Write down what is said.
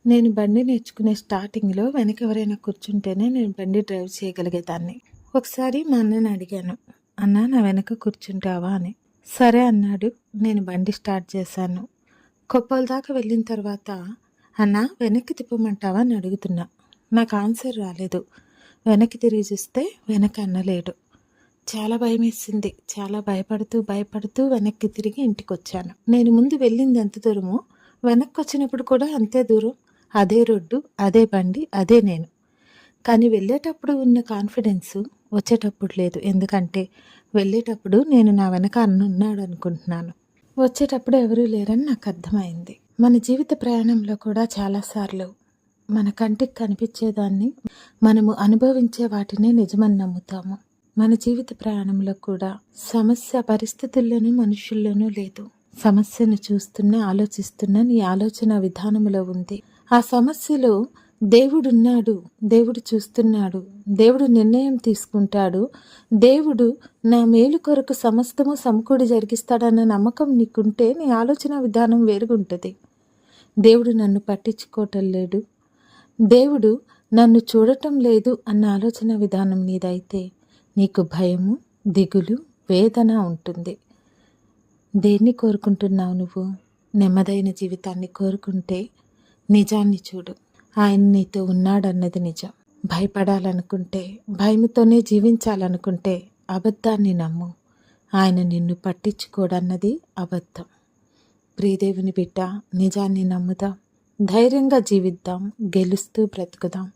నేను బండి నేర్చుకునే స్టార్టింగ్‌లో వెనక ఎవరైనా కూర్చుంటేనే నేను బండి డ్రైవ్ చేయగలిగేదాన్ని. ఒకసారి మా అన్నని అడిగాను, "అన్నా నా వెనక కూర్చుంటావా" అని. సరే అన్నాడు. నేను బండి స్టార్ట్ చేశాను. కొప్పల దాకా వెళ్ళిన తర్వాత, "అన్నా వెనక్కి తిప్పమంటావా" అని అడుగుతున్నా. నాకు ఆన్సర్ రాలేదు. వెనక్కి తిరిగి చూస్తే వెనక అన్న లేడు. చాలా భయమేసింది. చాలా భయపడుతూ వెనక్కి తిరిగి ఇంటికొచ్చాను. నేను ముందు వెళ్ళింది ఎంత దూరమో వెనక్కొచ్చినప్పుడు కూడా అంతే దూరం. అదే రోడ్డు, అదే బండి, అదే నేను. కానీ వెళ్ళేటప్పుడు ఉన్న కాన్ఫిడెన్సు వచ్చేటప్పుడు లేదు. ఎందుకంటే వెళ్ళేటప్పుడు నేను నా వెనక అన్నున్నాడు అనుకుంటున్నాను. వచ్చేటప్పుడు ఎవరూ లేరని నాకు అర్థమైంది. మన జీవిత ప్రయాణంలో కూడా చాలాసార్లు మన కంటికి కనిపించేదాన్ని మనము అనుభవించే వాటినే నిజమని నమ్ముతాము. మన జీవిత ప్రయాణంలో కూడా సమస్య పరిస్థితుల్లోనూ మనుషుల్లోనూ లేదు. సమస్యను చూస్తున్నా ఆలోచిస్తున్నా నీ ఆలోచన విధానంలో ఉంది. ఆ సమస్యలో దేవుడున్నాడు, దేవుడు చూస్తున్నాడు, దేవుడు నిర్ణయం తీసుకుంటాడు, దేవుడు నా మేలు కొరకు సమస్తము సమకూడి జరిగిస్తాడన్న నమ్మకం నీకుంటే నీ ఆలోచన విధానం వేరుగుంటుంది. దేవుడు నన్ను పట్టించుకోవటం లేడు, దేవుడు నన్ను చూడటం లేదు అన్న ఆలోచన విధానం నీదైతే నీకు భయము, దిగులు, వేదన ఉంటుంది. దేన్ని కోరుకుంటున్నావు నువ్వు? నెమ్మదైన జీవితాన్ని కోరుకుంటే నిజాన్ని చూడు. ఆయన నీతో ఉన్నాడన్నది నిజం. భయపడాలనుకుంటే, భయముతోనే జీవించాలనుకుంటే అబద్ధాన్ని నమ్ము. ఆయన నిన్ను పట్టించుకోడన్నది అబద్ధం. ప్రియదేవుని బిడ్డ, నిజాన్ని నమ్ముదాం, ధైర్యంగా జీవిద్దాం, గెలుస్తూ బ్రతుకుదాం.